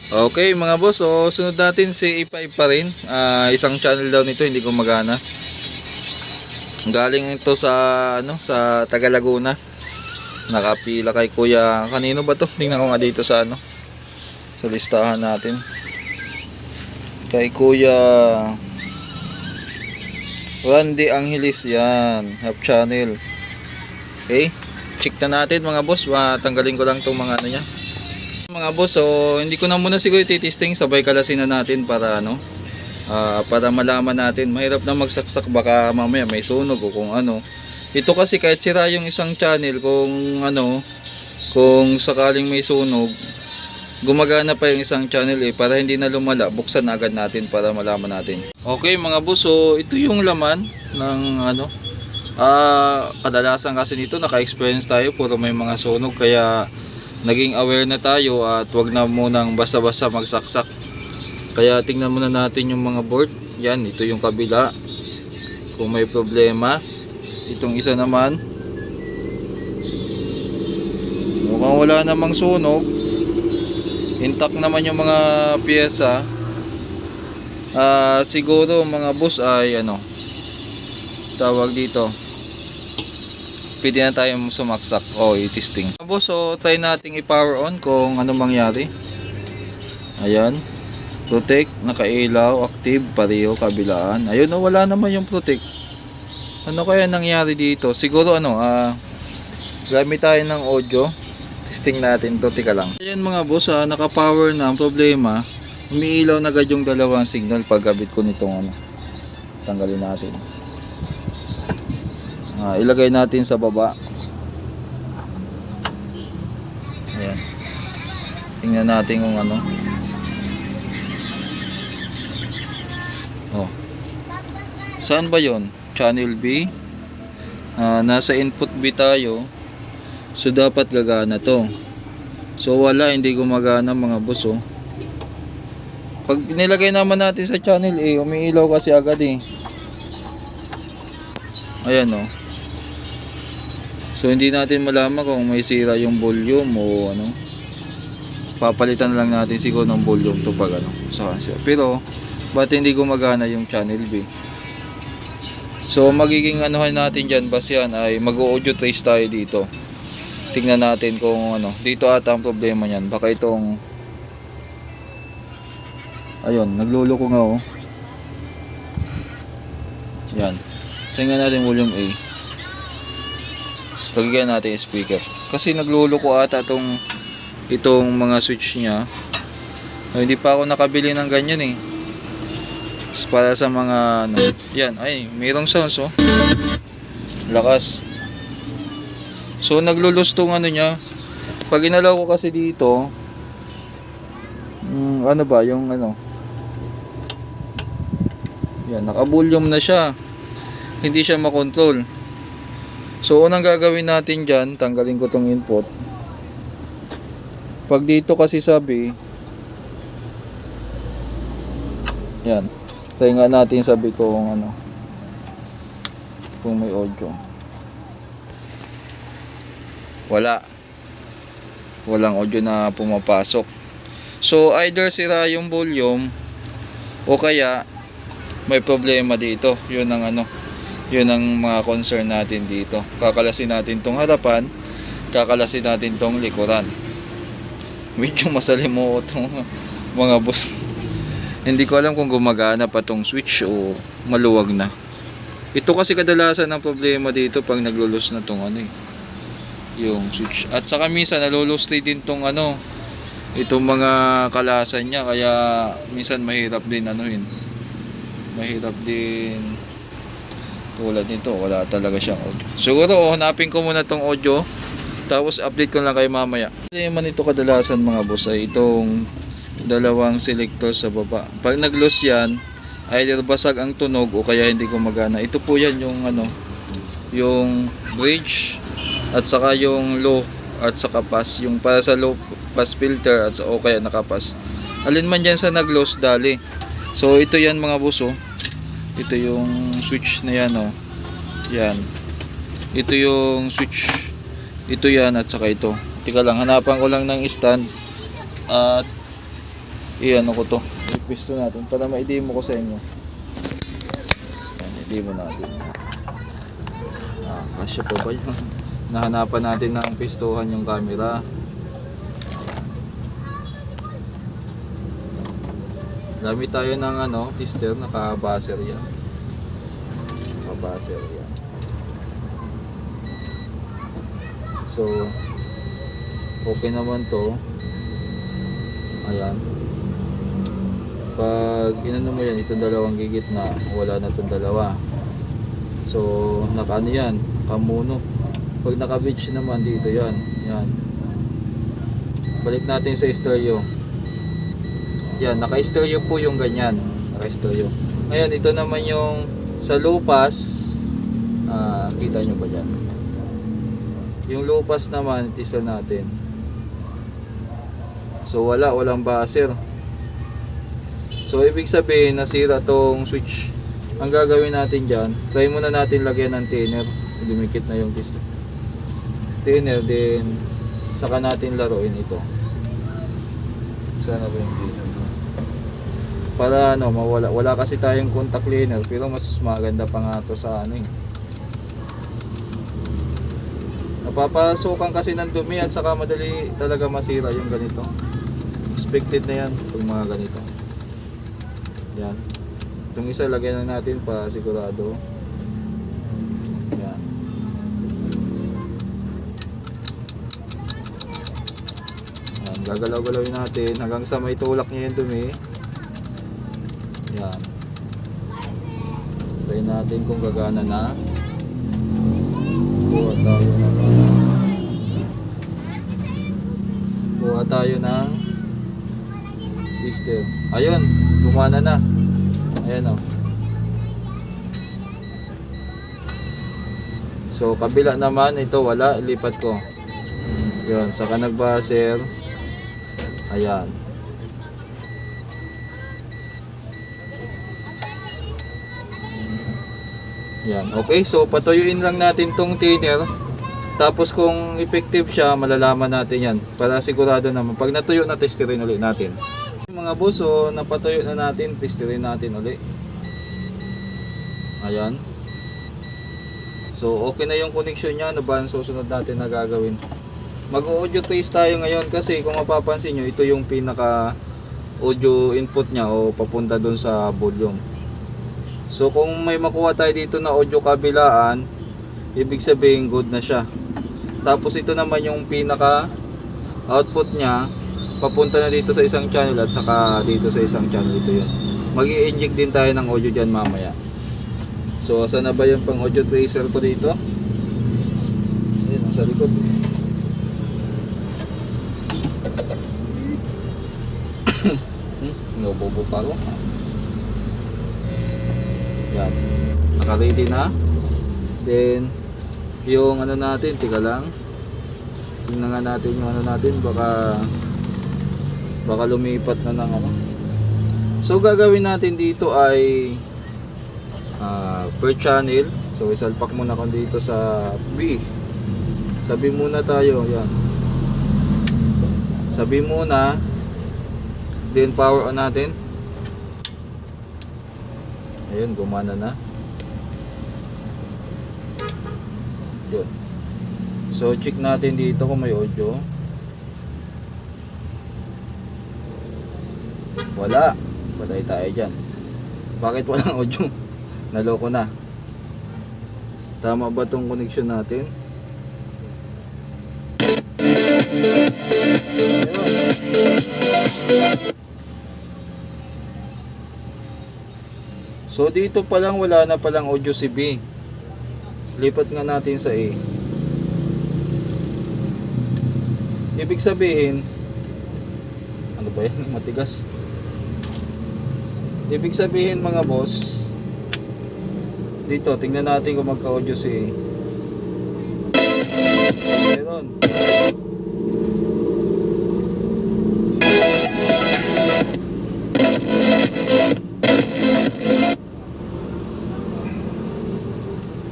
Okay mga boss, so sunod natin si E5 pa rin. Isang channel daw nito hindi gumagana. Galing ito sa sa Taga Laguna. Nakapila kay Kuya, kanino ba to? Tingnan ko nga dito sa sa listahan natin. Kay Kuya Randy Angelis yan, half channel. Okay, check na natin mga boss. Tanggalin ko lang tong mga niya. Mga boss, so hindi ko na muna siguro titisting, sabay kalasin na natin para para malaman natin. Mahirap na magsaksak, baka mamaya may sunog o kung ano. Ito kasi kahit sira yung isang channel, kung sakaling may sunog, gumagana pa yung isang channel para hindi na lumala, buksan na agad natin para malaman natin. Okay mga boss, so ito yung laman ng kadalasan kasi nito naka-experience tayo, puro may mga sunog, kaya naging aware na tayo at wag na munang basta-basta magsaksak. Kaya tingnan muna natin yung mga board. Yan, ito yung kabila. Kung may problema. Itong isa naman, mukhang wala namang sunog. Intact naman yung mga piyesa. Siguro mga boss ay tawag dito, pwede na tayo sumaksak o i-testing. Boss, so try nating i-power on kung ano mangyari. Ayan, protect, nakailaw, active, pareho, kabilaan. Ayun, wala naman yung protect. Ano kaya nangyari dito? Siguro gamit tayo ng audio. Testing natin to, tika lang. Ayan mga boss, naka-power na. Ang problema, umiilaw na agad yung dalawang signal pagkabit ko nitong tanggalin natin. Ilagay natin sa baba. Ayan. Tingnan natin kung saan ba yon? Channel B. Nasa input B tayo. So dapat gagana to. So wala, hindi gumagana mga boss. Pag nilagay naman natin sa channel A, umiilaw kasi agad Ayan So hindi natin malaman kung may sira yung volume o Papalitan lang natin siguro ng volume to pag Pero ba't hindi gumagana yung channel B? So magiging natin dyan, base yan ay mag-audio trace tayo dito. Tingnan natin kung dito ata ang problema niyan. Baka itong ayun, nagluloko nga Yan. Tingnan natin volume A. Pagigyan natin yung speaker. Kasi nagluloko ata itong mga switch niya. Hindi pa ako nakabili ng ganyan para sa mga yan, ay mayroong sounds lakas. So naglulus tong niya. Pag inalaw ko kasi dito yung yan, naka-volume na siya, hindi siya makontrol. So unang gagawin natin dyan, tanggalin ko tong input. Pag dito kasi sabi yan, try nga natin sabi ko kung may audio. Walang audio na pumapasok. So either sira yung volume o kaya may problema dito. Yun ang mga concern natin dito. Kakalasin natin tong harapan, kakalasin natin tong likuran. Medyo masalimuot mga boss. Hindi ko alam kung gumagana pa tong switch o maluwag na. Ito kasi kadalasan ng problema dito pag naglulus na tong yung switch. At saka minsan nalulus din tong itong mga kalasan niya, kaya minsan mahirap din mahirap din. Tulad nito, wala talaga siyang audio. Siguro hanapin ko muna tong audio, tapos update ko lang kayo mamaya. Problema nito kadalasan mga boss ay itong dalawang selector sa baba. Pag nag-loss yan, either basag ang tunog o kaya hindi gumagana. Ito po yan yung bridge at saka yung low at saka pass. Yung para sa low pass filter at o kaya nakapass. Alin man dyan sa nag-loss, dali. So ito yan mga boss. Ito yung switch na yan Yan. Ito yung switch. Ito yan at saka ito. Tika lang, hanapan ko lang ng stand. At Iyan ko to. Ipisto natin para ma-demo ko sa inyo. Yan, i-demo natin. Kasya pa ba yan? Nahanapan natin ng pistuhan yung camera. Gamit tayo ng tester, naka-buzzer yan. Naka-buzzer yan. So, okay naman to. Ayan. Pag inano mo yan, itong dalawang gigit na, wala na itong dalawa. So, naka yan, kamuno. Pag naka-beach naman dito yan. Yan. Balik natin sa stereo. Yan, naka-stereo po yung ganyan. Naka-stereo. Ngayon, ito naman yung sa low pass. Kita nyo ba dyan? Yung low pass naman, testa natin. So, walang buzzer. So, ibig sabihin, nasira tong switch. Ang gagawin natin dyan, try muna natin lagyan ng thinner. Dumikit na yung tester. Thinner, then saka natin laruin ito. Sana ba yung thinner? Para wala kasi tayong contact cleaner, pero mas maganda pa nga to sa napapasukan kasi ng dumi at saka madali talaga masira yung ganito. Expected na yan pag mga ganito. Yan. Itong isa lagyan na natin para sigurado. Yan. Yan. Gagalaw-galawin natin hanggang sa may tulak niya yung dumi. Yan. Try natin kung gagana na. Kuha tayo ng tester. Ayun, gumana na. Ayan o. So, kabila naman, ito wala, lipat ko. Yun, saka nag-buzzer. Ayan. Yan. Okay, so patuyuin lang natin tong thinner. Tapos kung effective siya, malalaman natin yan. Para sigurado naman. Pag natuyo na, testerin ulit natin. Mga boss, so napatuyo na natin, testerin natin ulit. Ayan. So okay na yung connection niya. Ano ba ang susunod natin na gagawin? Mag-audio trace tayo ngayon kasi kung mapapansin nyo, ito yung pinaka audio input niya o papunta dun sa volume. So kung may makuha tayo dito na audio kabilaan, ibig sabihin good na siya. Tapos ito naman yung pinaka output niya, papunta na dito sa isang channel at saka dito sa isang channel. Ito yun. Mag-i-inject din tayo ng audio dyan mamaya. So saan na ba yung pang audio tracer ko dito? Ayun, nasa likod. Nabobo pa ako. Yan. Naka-ready na. Then yung natin, tiga lang. Tingnan nga natin yung natin, baka lumipat na ng So gagawin natin dito ay per channel. So isalpak muna ko dito sa B. Sabi muna tayo, yan. Sabi muna, then power on natin. Ayun, gumana na. Yun. So check natin dito kung may audio. Wala. Patay tayo dyan. Bakit walang audio? Naloko na. Tama ba tong connection natin? So dito pa lang wala na palang audio si B. Lipat nga natin sa A. Ibig sabihin, ano ba yan? Matigas. Ibig sabihin mga boss, dito tingnan natin kung magka-audio si A. Meron.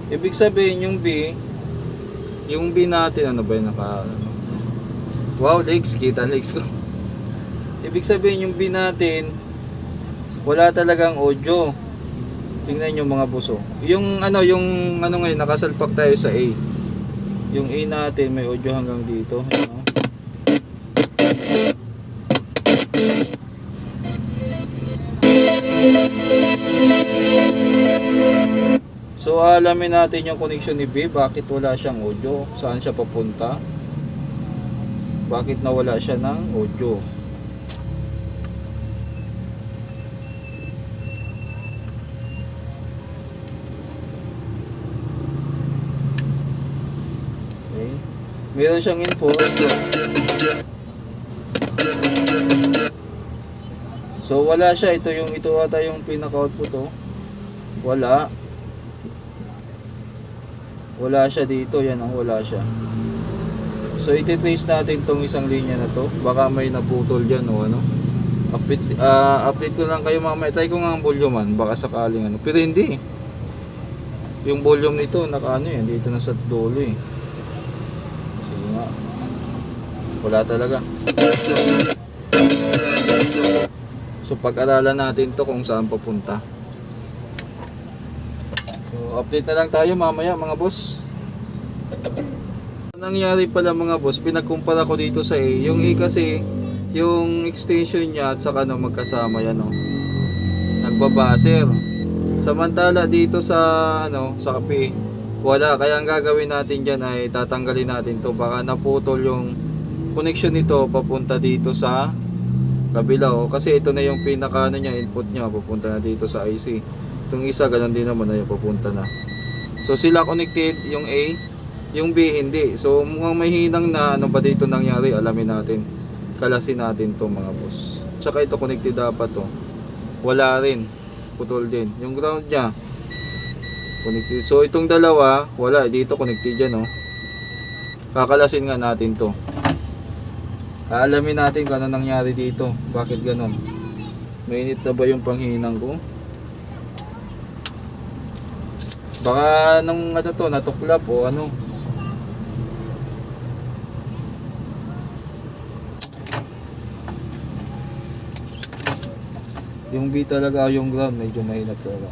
Ibig sabihin yung B natin, ano ba yun, wow, legs, kita legs ko. Ibig sabihin yung B natin, wala talagang audio. Tingnan nyo mga buso. Yung ano ngayon, nakasalpak tayo sa A. Yung A natin may audio hanggang dito. Ano? So alamin natin yung connection ni B, bakit wala siyang audio, saan siya papunta, bakit nawala siya ng audio. Okay. Meron siyang input. So wala siya, ito ata yung pinaka-output to. Wala siya dito, yan ang wala siya. So iti-trace natin tong isang linya na to. Baka may naputol diyan o ano. Update ko lang kayo mamaya. Try ko nga ang volume man, baka sakaling ano. Pero hindi. Yung volume nito nakaano yan, dito na sa dulo eh. Sige nga. Wala talaga. So pag-aralan natin to kung saan papunta. So update na lang tayo mamaya mga boss. Nangyari pala mga boss, pinagkumpara ko dito sa A. Yung A kasi, yung extension niya at saka magkasama yan nagbabaser. Samantala dito sa sa kape, wala. Kaya ang gagawin natin diyan ay tatanggalin natin to. Baka naputol yung connection nito papunta dito sa kabila kasi ito na yung pinaka niya, input niya papunta na dito sa IC. Itong isa ganun din naman na yung papunta na. So sila connected, yung A, yung B hindi. So mukhang may hinang na ano ba dito nangyari, alamin natin. Kalasin natin to mga boss. Tsaka ito connected dapat to. Wala rin. Putol din. Yung ground niya connected. So itong dalawa, wala. Dito connected yan Kakalasin nga natin to. Alamin natin kung ano nangyari dito. Bakit ganun? Mainit na ba yung panghinang ko? Baka nung natuklap o ano. Yung B talaga, yung ground medyo mahirap talaga.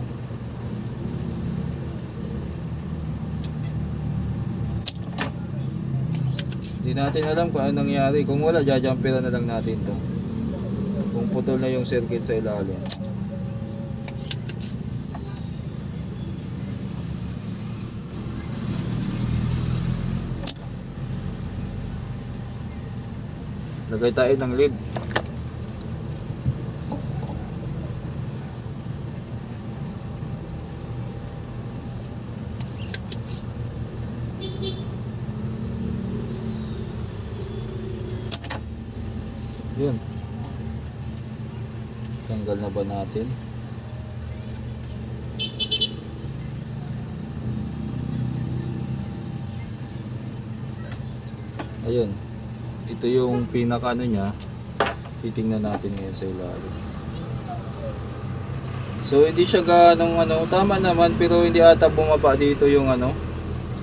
Hindi natin alam kung ano nangyari. Kung wala, jajumperan na lang natin to. Kung putol na yung circuit sa ilalim. Lagay tayo ng lead. Yun. Tanggal na ba natin? Ayun. Ito yung pinaka niya. Titingnan natin ngayon sa ilalim. So hindi siya ganong tama naman pero hindi ata bumaba dito yung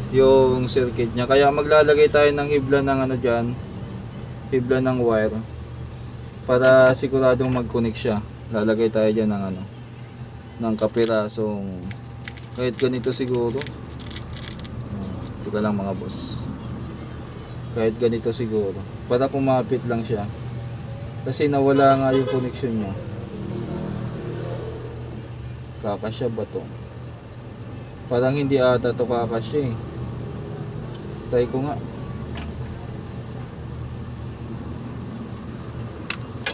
yung circuit niya. Kaya maglalagay tayo ng hibla ng diyan. Hibla ng wire para siguradong mag-connect siya. Lalagay tayo diyan ng ng kapirasong kahit ganito siguro. Ito lang mga boss. Kahit ganito siguro para kumapit lang siya kasi nawala nga yung connection niya. Kakasya ba to? Parang hindi ata to kakasya try ko nga.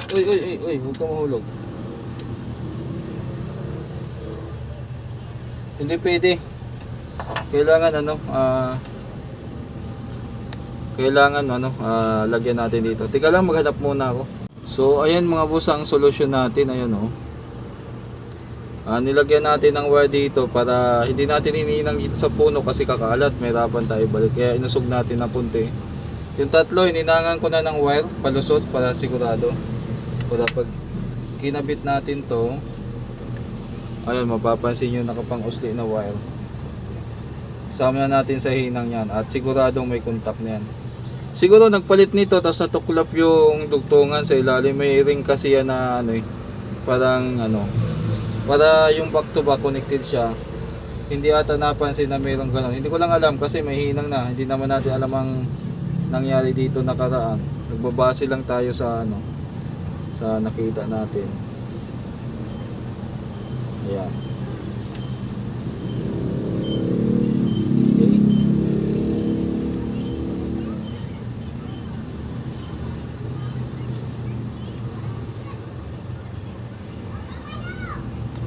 Uy, huwag ka mahulog. Hindi pwede. Kailangan lagyan natin dito. Tika lang, maghanap muna ako. So ayan mga boss, ang solusyon natin ayun nilagyan natin ng wire dito para hindi natin hinihinang dito sa puno kasi kakalat, may hirapan tayo balik. Kaya inusog natin na punti. Yung tatlo hininangan ko na ng wire palusot para sigurado. Para pag kinabit natin to, ayun, mapapansin nyo nakapang-usli na wire. Sama na natin sa hinang yan at siguradong may contact na yan. Siguro nagpalit nito tapos natuklap yung dugtungan sa ilalim. May ring kasi yan na ano eh, parang ano, para yung back to back connected siya. Hindi ata napansin na mayroong ganun. Hindi ko lang alam kasi may hinang na. Hindi naman natin alam ang nangyari dito nakaraan. Nagbabase lang tayo sa ano, sa nakita natin. Ayan. Okay.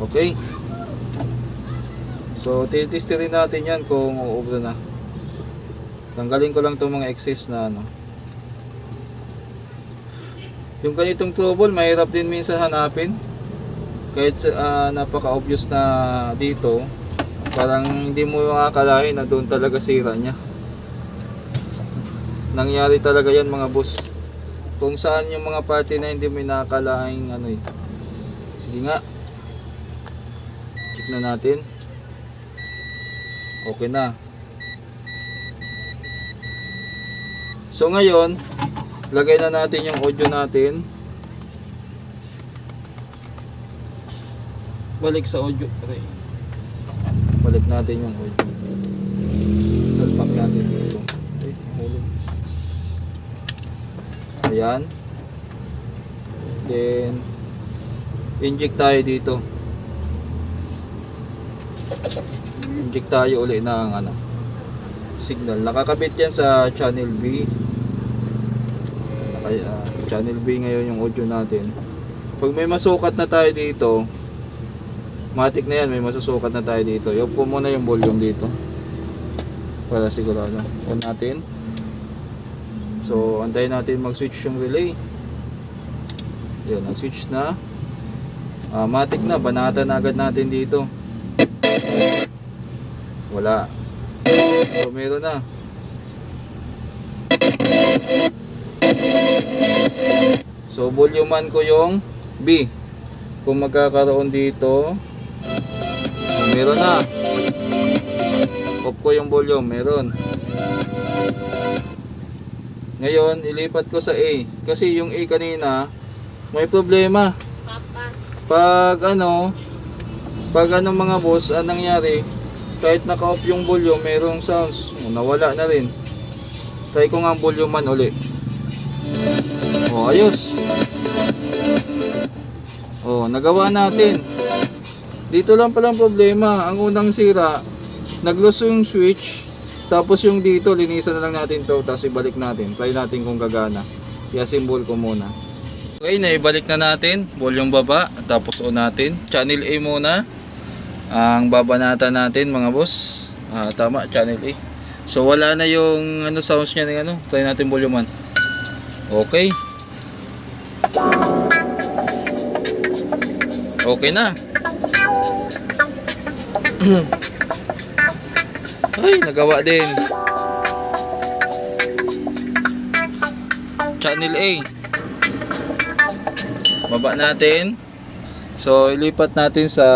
Okay. So, titestin natin yan kung uubra na. Tanggalin ko lang itong mga excess na ano. Yung ganitong trouble, mahirap din minsan hanapin. Kahit napaka-obvious na dito, parang hindi mo makakalain na doon talaga sira niya. Nangyari talaga yan mga boss. Kung saan yung mga party na hindi mo nakakalaing ano eh. Sige nga. Check na natin. Okay na. So ngayon, lagay na natin yung audio natin. Balik sa audio. Okay. Balik natin yung audio. Salpak natin dito. Okay, hulog. Ayan. Then inject tayo dito. Inject tayo uli ng ano, signal. Nakakabit yan sa channel B. Channel B ngayon yung audio natin. Pag may masukat na tayo dito, matik na yan, may masusukat na tayo dito. Yung po muna yung volume dito para sigurado. On natin. So antayin natin mag-switch yung relay. Yan, nag-switch na. Matik na, banatan na agad natin dito. Wala. So meron na. So volumean ko yung B. Kung magkakaroon dito, meron na. Off ko yung volume, meron. Ngayon, ilipat ko sa A. Kasi yung A kanina, may problema. Pag ano mga boss, anong nangyari? Kahit naka-off yung volume, merong sounds. Nawala na rin. Try ko nga ang volumean uli. Ayos. Nagawa natin. Dito lang palang problema. Ang unang sira, nag-loose yung switch. Tapos yung dito, linisan na lang natin to. Tapos ibalik natin. Try natin kung gagana. I-assemble ko muna. Okay, naibalik na natin. Volume baba. Tapos on natin. Channel A muna. Ang babanatan natin mga boss. Tama, channel A. So wala na yung ano, sounds niya ng ano. Try natin volume 1. Okay. Okay na. Ay, nagawa din. Channel A. Baba natin. So, ilipat natin sa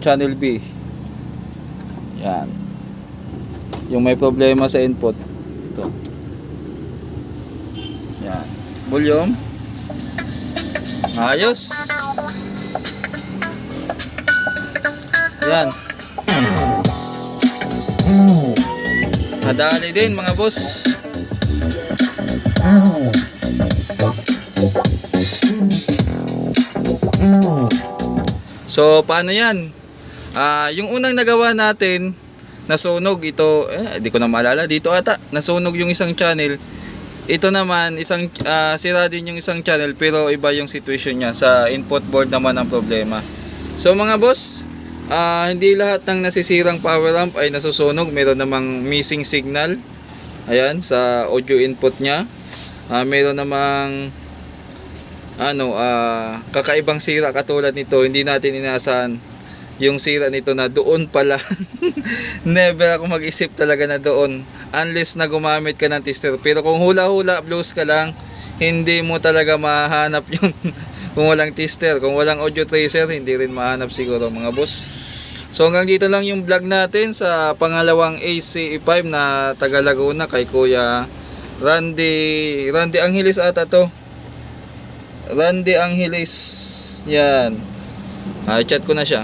channel B. Yan. Yung may problema sa input. Ito. Yan. Volume. Ayos. Yan. Madali din mga boss. So paano yan? Yung unang nagawa natin, nasunog ito, di ko na maalala, dito ata nasunog yung isang channel. Ito naman isang sira din yung isang channel, pero iba yung situation niya. Sa input board naman ang problema. So mga boss, hindi lahat ng nasisirang power amp ay nasusunog. Meron namang missing signal. Ayan, sa audio input niya. Meron namang kakaibang sira katulad nito. Hindi natin inaasahan yung sira nito na doon pala. Never ako mag-isip talaga na doon, unless na gumamit ka ng tester. Pero kung hula-hula blues ka lang, hindi mo talaga mahanap yun. Kung walang tester, kung walang audio tracer, hindi rin mahanap siguro mga boss. So hanggang dito lang yung vlog natin sa pangalawang AC5 na taga Laguna kay Kuya Randy Angeles ata to. Randy Angeles. Yan. Chat ko na siya.